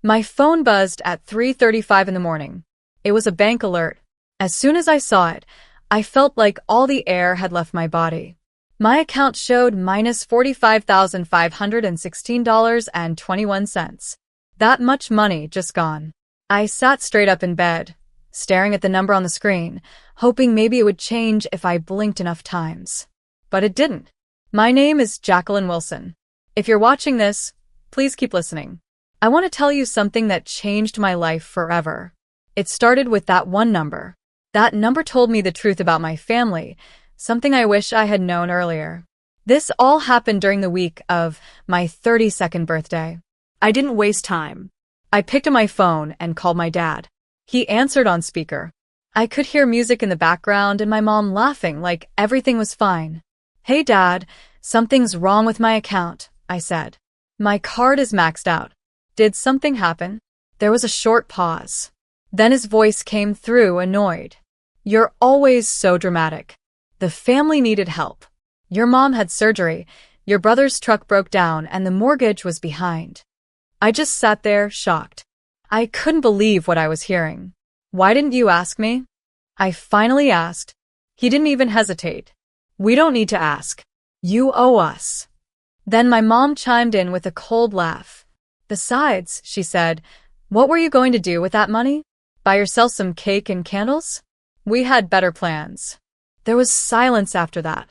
My phone buzzed at 3:35 in the morning. It was a bank alert. As soon as I saw it, I felt like all the air had left my body. My account showed minus $45,516.21. That much money just gone. I sat straight up in bed, staring at the number on the screen, hoping maybe it would change if I blinked enough times. But it didn't. My name is Jacqueline Wilson. If you're watching this, please keep listening. I want to tell you something that changed my life forever. It started with that one number. That number told me the truth about my family, something I wish I had known earlier. This all happened during the week of my 32nd birthday. I didn't waste time. I picked up my phone and called my dad. He answered on speaker. I could hear music in the background and my mom laughing like everything was fine. "Hey Dad, something's wrong with my account," I said. "My card is maxed out." "Did something happen?" There was a short pause. Then his voice came through, annoyed. "You're always so dramatic. The family needed help. Your mom had surgery, your brother's truck broke down, and the mortgage was behind." I just sat there, shocked. I couldn't believe what I was hearing. "Why didn't you ask me?" I finally asked. He didn't even hesitate. "We don't need to ask. You owe us." Then my mom chimed in with a cold laugh. "Besides," she said, "what were you going to do with that money? Buy yourself some cake and candles?" We had better plans. There was silence after that.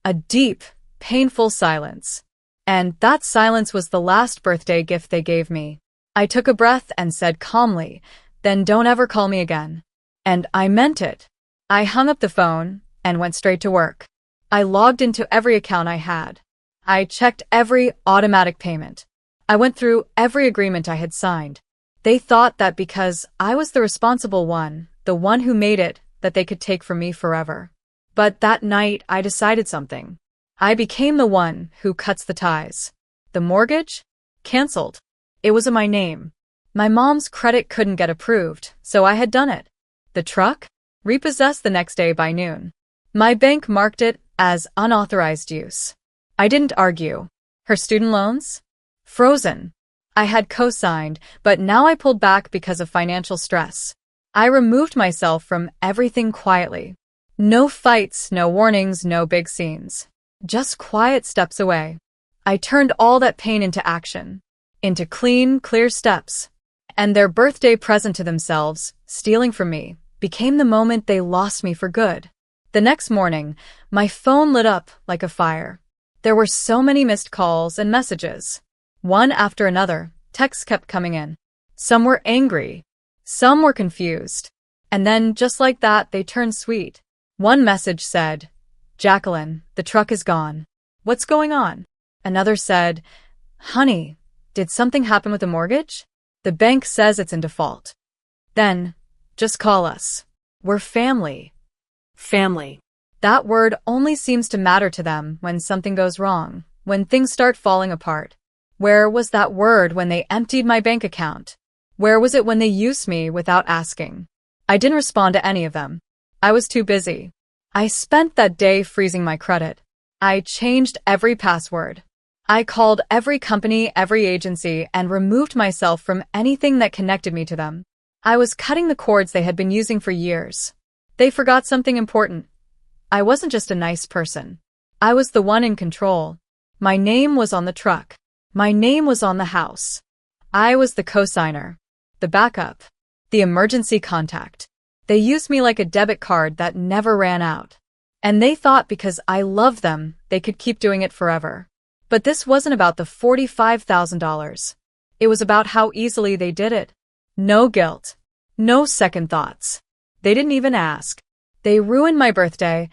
A deep, painful silence. And that silence was the last birthday gift they gave me. I took a breath and said calmly, "Then don't ever call me again." And I meant it. I hung up the phone and went straight to work. I logged into every account I had. I checked every automatic payment. I went through every agreement I had signed. They thought that because I was the responsible one, the one who made it, that they could take from me forever. But that night, I decided something. I became the one who cuts the ties. The mortgage? Canceled. It was in my name. My mom's credit couldn't get approved, so I had done it. The truck? Repossessed the next day by noon. My bank marked it as unauthorized use. I didn't argue. Her student loans? Frozen. I had co-signed, but now I pulled back because of financial stress. I removed myself from everything quietly. No fights, no warnings, no big scenes. Just quiet steps away. I turned all that pain into action. Into clean, clear steps. And their birthday present to themselves, stealing from me, became the moment they lost me for good. The next morning, my phone lit up like a fire. There were so many missed calls and messages. One after another, texts kept coming in. Some were angry. Some were confused. And then, just like that, they turned sweet. One message said, "Jacqueline, the truck is gone. What's going on?" Another said, "Honey, did something happen with the mortgage? The bank says it's in default." Then, "Just call us. We're family." Family. That word only seems to matter to them when something goes wrong, when things start falling apart. Where was that word when they emptied my bank account? Where was it when they used me without asking? I didn't respond to any of them. I was too busy. I spent that day freezing my credit. I changed every password. I called every company, every agency, and removed myself from anything that connected me to them. I was cutting the cords they had been using for years. They forgot something important. I wasn't just a nice person. I was the one in control. My name was on the truck. My name was on the house. I was the cosigner, the backup, the emergency contact. They used me like a debit card that never ran out. And they thought because I loved them, they could keep doing it forever. But this wasn't about the $45,000. It was about how easily they did it. No guilt. No second thoughts. They didn't even ask. They ruined my birthday,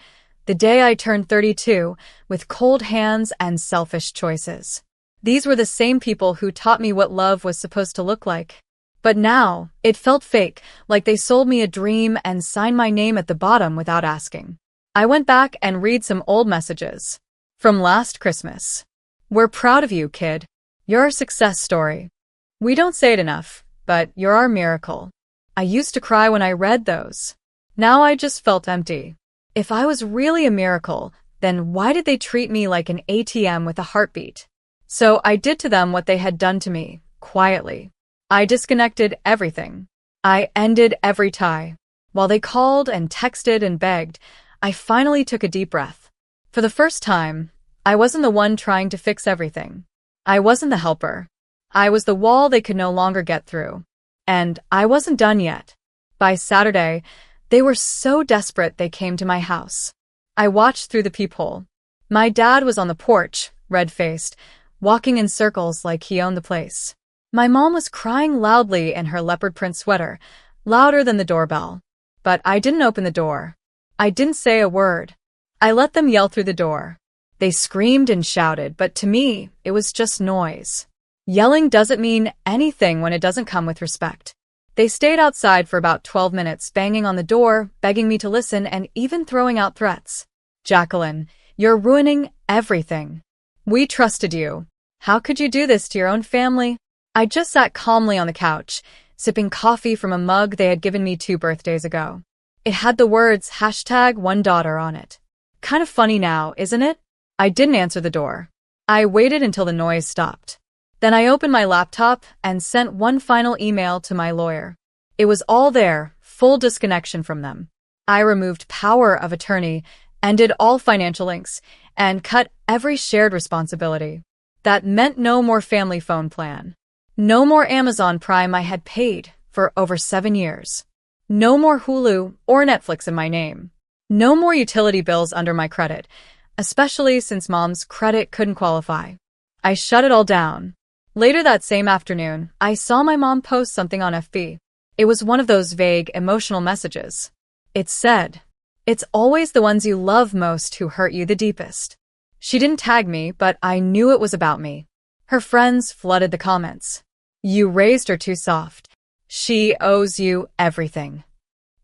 the day I turned 32, with cold hands and selfish choices. These were the same people who taught me what love was supposed to look like. But now, it felt fake, like they sold me a dream and signed my name at the bottom without asking. I went back and read some old messages. From last Christmas. "We're proud of you, kid. You're our success story. We don't say it enough, but you're our miracle." I used to cry when I read those. Now I just felt empty. If I was really a miracle, then why did they treat me like an ATM with a heartbeat? So I did to them what they had done to me, quietly. I disconnected everything. I ended every tie. While they called and texted and begged, I finally took a deep breath. For the first time, I wasn't the one trying to fix everything. I wasn't the helper. I was the wall they could no longer get through. And I wasn't done yet. By Saturday, they were so desperate they came to my house. I watched through the peephole. My dad was on the porch, red-faced, walking in circles like he owned the place. My mom was crying loudly in her leopard print sweater, louder than the doorbell. But I didn't open the door. I didn't say a word. I let them yell through the door. They screamed and shouted, but to me, it was just noise. Yelling doesn't mean anything when it doesn't come with respect. They stayed outside for about 12 minutes, banging on the door, begging me to listen, and even throwing out threats. Jacqueline, you're ruining everything. We trusted you. How could you do this to your own family? I just sat calmly on the couch, sipping coffee from a mug they had given me 2 birthdays ago. It had the words #OneDaughter on it. Kind of funny now, isn't it? I didn't answer the door. I waited until the noise stopped. Then I opened my laptop and sent one final email to my lawyer. It was all there, full disconnection from them. I removed power of attorney, ended all financial links, and cut every shared responsibility. That meant no more family phone plan. No more Amazon Prime I had paid for over 7 years. No more Hulu or Netflix in my name. No more utility bills under my credit, especially since Mom's credit couldn't qualify. I shut it all down. Later that same afternoon, I saw my mom post something on FB. It was one of those vague, emotional messages. It said, "It's always the ones you love most who hurt you the deepest." She didn't tag me, but I knew it was about me. Her friends flooded the comments. "You raised her too soft. She owes you everything."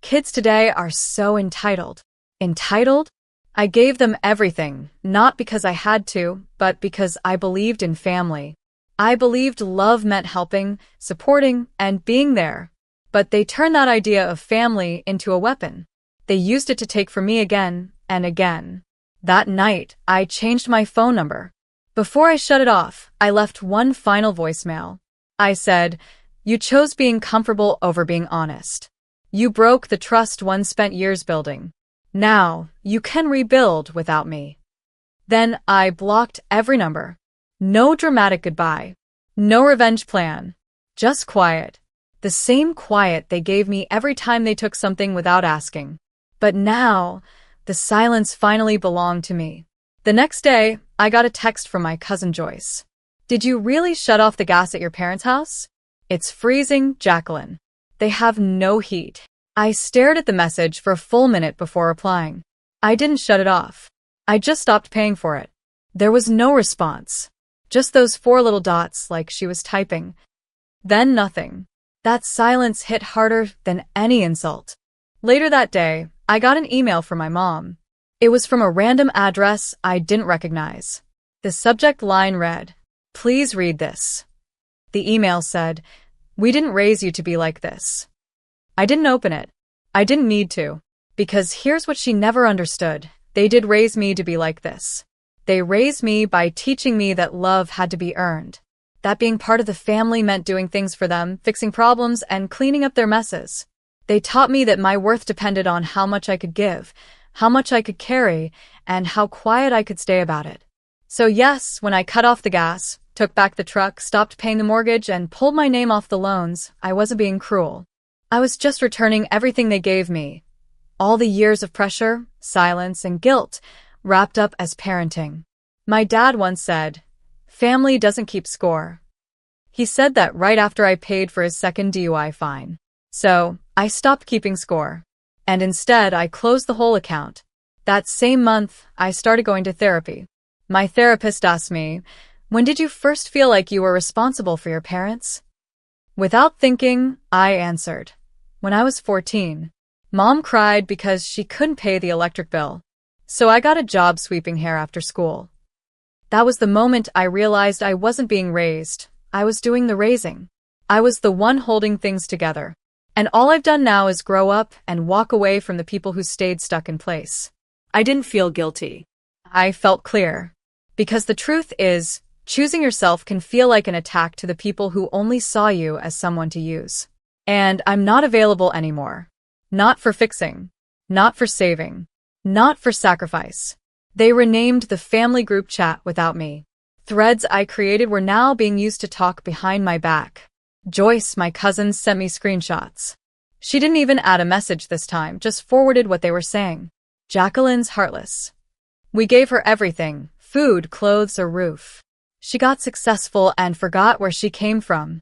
Kids today are so entitled. Entitled? I gave them everything, not because I had to, but because I believed in family. I believed love meant helping, supporting, and being there. But they turned that idea of family into a weapon. They used it to take from me again and again. That night, I changed my phone number. Before I shut it off, I left one final voicemail. I said, "You chose being comfortable over being honest. You broke the trust one spent years building. Now, you can rebuild without me." Then I blocked every number. No dramatic goodbye. No revenge plan. Just quiet. The same quiet they gave me every time they took something without asking. But now, the silence finally belonged to me. The next day, I got a text from my cousin Joyce. "Did you really shut off the gas at your parents' house? It's freezing, Jacqueline. They have no heat." I stared at the message for a full minute before replying. I didn't shut it off. I just stopped paying for it. There was no response. Just those 4 little dots like she was typing. Then nothing. That silence hit harder than any insult. Later that day, I got an email from my mom. It was from a random address I didn't recognize. The subject line read, "Please read this." The email said, "We didn't raise you to be like this." I didn't open it. I didn't need to. Because here's what she never understood. They did raise me to be like this. They raised me by teaching me that love had to be earned. That being part of the family meant doing things for them, fixing problems, and cleaning up their messes. They taught me that my worth depended on how much I could give, how much I could carry, and how quiet I could stay about it. So yes, when I cut off the gas, took back the truck, stopped paying the mortgage, and pulled my name off the loans, I wasn't being cruel. I was just returning everything they gave me. All the years of pressure, silence, and guilt, wrapped up as parenting. My dad once said, "Family doesn't keep score." He said that right after I paid for his second DUI fine. So, I stopped keeping score. And instead, I closed the whole account. That same month, I started going to therapy. My therapist asked me, "When did you first feel like you were responsible for your parents?" Without thinking, I answered, "When I was 14. Mom cried because she couldn't pay the electric bill. So I got a job sweeping hair after school." That was the moment I realized I wasn't being raised. I was doing the raising. I was the one holding things together. And all I've done now is grow up and walk away from the people who stayed stuck in place. I didn't feel guilty. I felt clear. Because the truth is, Choosing yourself can feel like an attack to the people who only saw you as someone to use. And I'm not available anymore. Not for fixing. Not for saving. Not for sacrifice. They renamed the family group chat without me. Threads I created were now being used to talk behind my back. Joyce, my cousin, sent me screenshots. She didn't even add a message this time, just forwarded what they were saying. Jacqueline's heartless. We gave her everything, food, clothes, a roof. She got successful and forgot where she came from.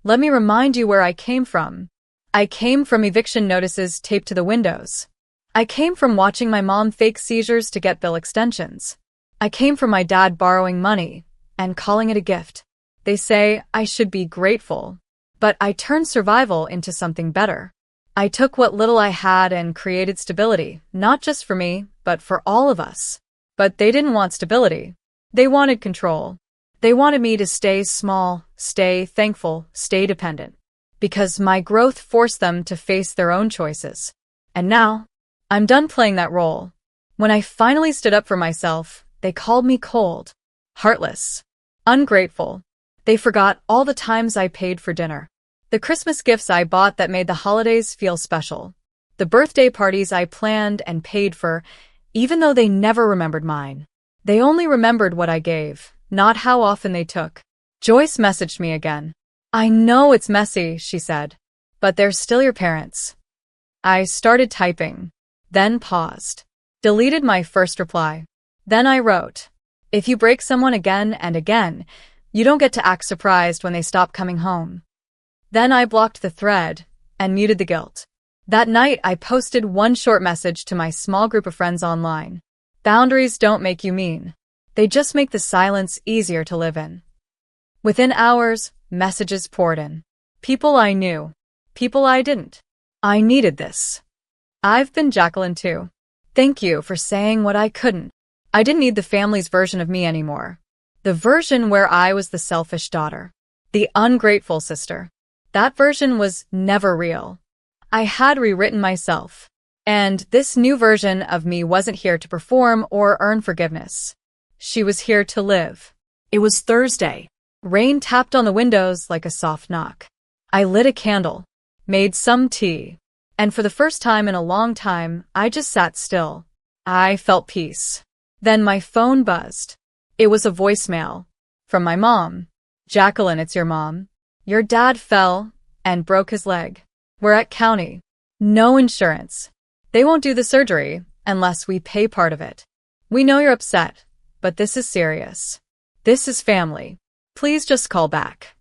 Let me remind you where I came from. I came from eviction notices taped to the windows. I came from watching my mom fake seizures to get bill extensions. I came from my dad borrowing money and calling it a gift. They say I should be grateful, but I turned survival into something better. I took what little I had and created stability, not just for me, but for all of us. But they didn't want stability. They wanted control. They wanted me to stay small, stay thankful, stay dependent. Because my growth forced them to face their own choices. And now, I'm done playing that role. When I finally stood up for myself, they called me cold, heartless, ungrateful. They forgot all the times I paid for dinner. The Christmas gifts I bought that made the holidays feel special. The birthday parties I planned and paid for, even though they never remembered mine. They only remembered what I gave, not how often they took. Joyce messaged me again. I know it's messy, she said, but they're still your parents. I started typing, then paused, deleted my first reply. Then I wrote, if you break someone again and again, you don't get to act surprised when they stop coming home. Then I blocked the thread and muted the guilt. That night, I posted one short message to my small group of friends online. Boundaries don't make you mean. They just make the silence easier to live in. Within hours, messages poured in. People I knew. People I didn't. I needed this. I've been Jacqueline too. Thank you for saying what I couldn't. I didn't need the family's version of me anymore. The version where I was the selfish daughter. The ungrateful sister. That version was never real. I had rewritten myself. And this new version of me wasn't here to perform or earn forgiveness. She was here to live. It was Thursday. Rain tapped on the windows like a soft knock. I lit a candle, made some tea, and for the first time in a long time, I just sat still. I felt peace. Then my phone buzzed. It was a voicemail from my mom. Jacqueline, it's your mom. Your dad fell and broke his leg. We're at county. No insurance. They won't do the surgery unless we pay part of it. We know you're upset, but this is serious. This is family. Please just call back.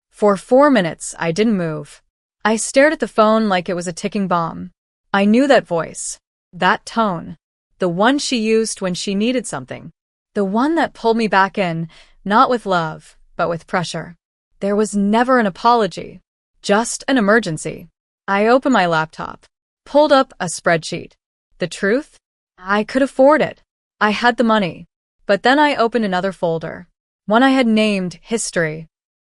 For 4 minutes, I didn't move. I stared at the phone like it was a ticking bomb. I knew that voice, that tone, the one she used when she needed something, the one that pulled me back in, not with love, but with pressure. There was never an apology, just an emergency. I opened my laptop, pulled up a spreadsheet. The truth? I could afford it. I had the money. But then I opened another folder, one I had named History.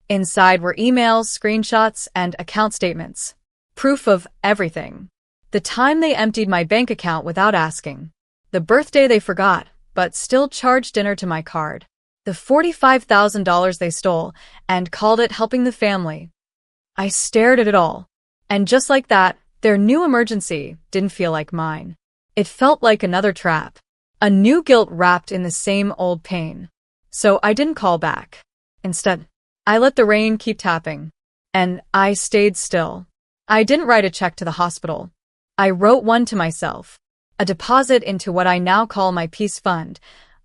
Inside were emails, screenshots, and account statements. Proof of everything. The time they emptied my bank account without asking. The birthday they forgot, but still charged dinner to my card. The $45,000 they stole and called it helping the family. I stared at it all. And just like that, their new emergency didn't feel like mine. It felt like another trap. A new guilt wrapped in the same old pain. So I didn't call back. Instead, I let the rain keep tapping. And I stayed still. I didn't write a check to the hospital. I wrote one to myself. A deposit into what I now call my peace fund.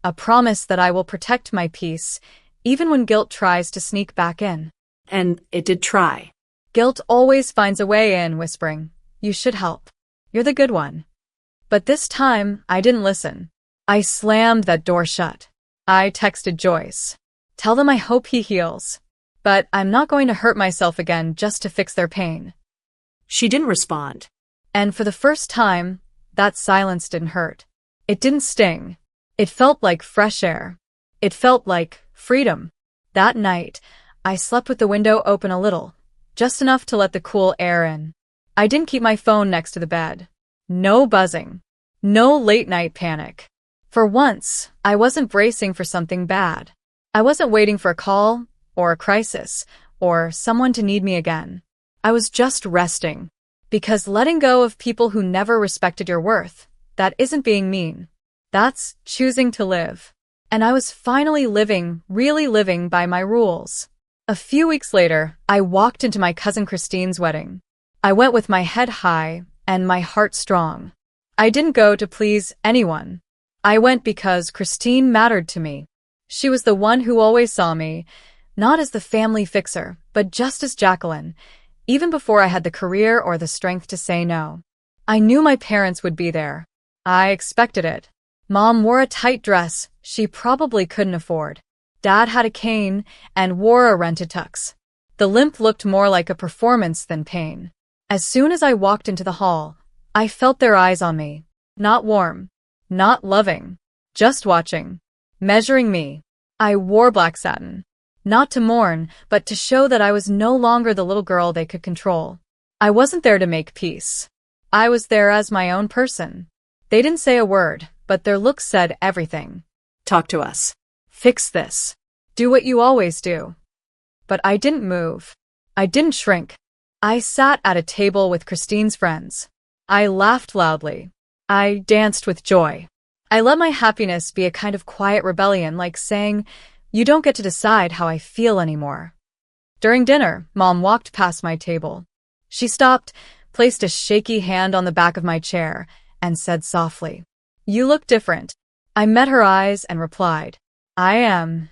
A promise that I will protect my peace, even when guilt tries to sneak back in. And it did try. Guilt always finds a way in, whispering, you should help. You're the good one. But this time, I didn't listen. I slammed that door shut. I texted Joyce. Tell them I hope he heals. But I'm not going to hurt myself again just to fix their pain. She didn't respond. And for the first time, that silence didn't hurt. It didn't sting. It felt like fresh air. It felt like freedom. That night, I slept with the window open a little, just enough to let the cool air in. I didn't keep my phone next to the bed. No buzzing. No late-night panic. For once, I wasn't bracing for something bad. I wasn't waiting for a call, or a crisis, or someone to need me again. I was just resting. Because letting go of people who never respected your worth, that isn't being mean. That's choosing to live. And I was finally living, really living by my rules. A few weeks later, I walked into my cousin Christine's wedding. I went with my head high and my heart strong. I didn't go to please anyone. I went because Christine mattered to me. She was the one who always saw me, not as the family fixer, but just as Jacqueline, even before I had the career or the strength to say no. I knew my parents would be there. I expected it. Mom wore a tight dress she probably couldn't afford. Dad had a cane and wore a rented tux. The limp looked more like a performance than pain. As soon as I walked into the hall, I felt their eyes on me. Not warm, not loving, just watching, measuring me. I wore black satin. Not to mourn, but to show that I was no longer the little girl they could control. I wasn't there to make peace. I was there as my own person. They didn't say a word, but their looks said everything. Talk to us. Fix this. Do what you always do. But I didn't move. I didn't shrink. I sat at a table with Christine's friends. I laughed loudly. I danced with joy. I let my happiness be a kind of quiet rebellion, like saying, "You don't get to decide how I feel anymore." During dinner, Mom walked past my table. She stopped, placed a shaky hand on the back of my chair, and said softly, "You look different." I met her eyes and replied, "I am."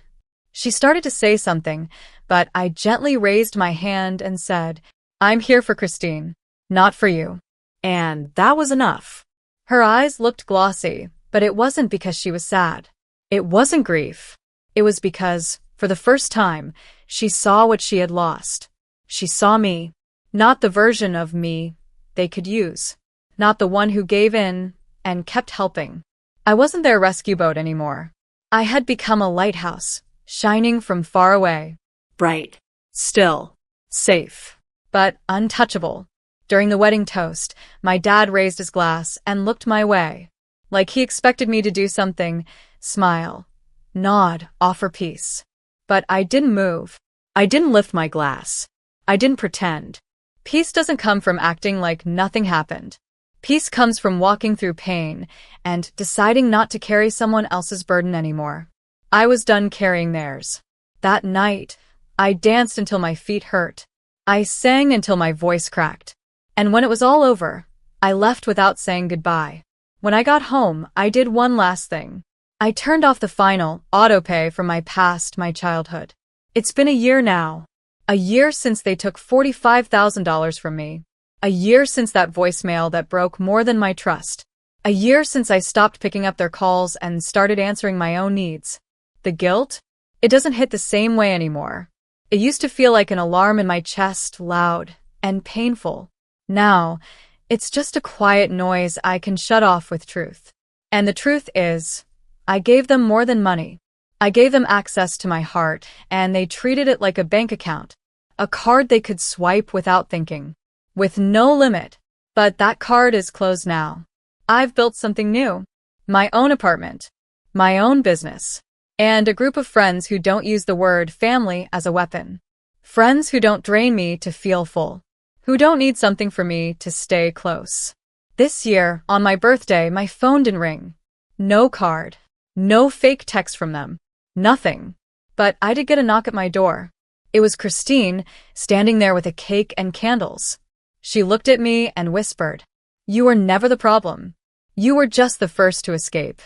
She started to say something, but I gently raised my hand and said, "I'm here for Christine, not for you." And that was enough. Her eyes looked glossy, but it wasn't because she was sad. It wasn't grief. It was because, for the first time, she saw what she had lost. She saw me, not the version of me they could use, not the one who gave in and kept helping. I wasn't their rescue boat anymore. I had become a lighthouse, shining from far away. Bright. Still. Safe. But untouchable. During the wedding toast, my dad raised his glass and looked my way. Like he expected me to do something, smile, nod, offer peace. But I didn't move. I didn't lift my glass. I didn't pretend. Peace doesn't come from acting like nothing happened. Peace comes from walking through pain and deciding not to carry someone else's burden anymore. I was done carrying theirs. That night, I danced until my feet hurt. I sang until my voice cracked. And when it was all over, I left without saying goodbye. When I got home, I did one last thing. I turned off the final autopay from my past, my childhood. It's been a year now. A year since they took $45,000 from me. A year since that voicemail that broke more than my trust. A year since I stopped picking up their calls and started answering my own needs. The guilt? It doesn't hit the same way anymore. It used to feel like an alarm in my chest, loud and painful. Now, it's just a quiet noise I can shut off with truth. And the truth is, I gave them more than money. I gave them access to my heart, and they treated it like a bank account. A card they could swipe without thinking. With no limit. But that card is closed now. I've built something new. My own apartment. My own business. And a group of friends who don't use the word family as a weapon. Friends who don't drain me to feel full. Who don't need something from me to stay close. This year, on my birthday, my phone didn't ring. No card. No fake text from them. Nothing. But I did get a knock at my door. It was Christine, standing there with a cake and candles. She looked at me and whispered, "You were never the problem. You were just the first to escape."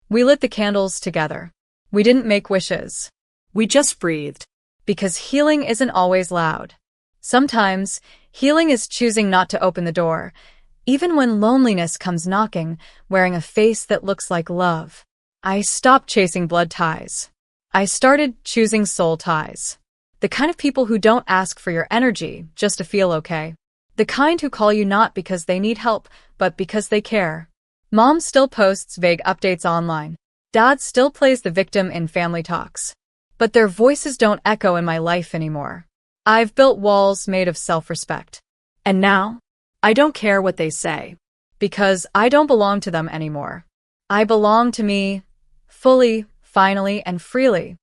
We lit the candles together. We didn't make wishes. We just breathed. Because healing isn't always loud. Sometimes, healing is choosing not to open the door, even when loneliness comes knocking, wearing a face that looks like love. I stopped chasing blood ties. I started choosing soul ties. The kind of people who don't ask for your energy just to feel okay. The kind who call you not because they need help, but because they care. Mom still posts vague updates online. Dad still plays the victim in family talks. But their voices don't echo in my life anymore. I've built walls made of self-respect. And now, I don't care what they say. Because I don't belong to them anymore. I belong to me, fully, finally, and freely.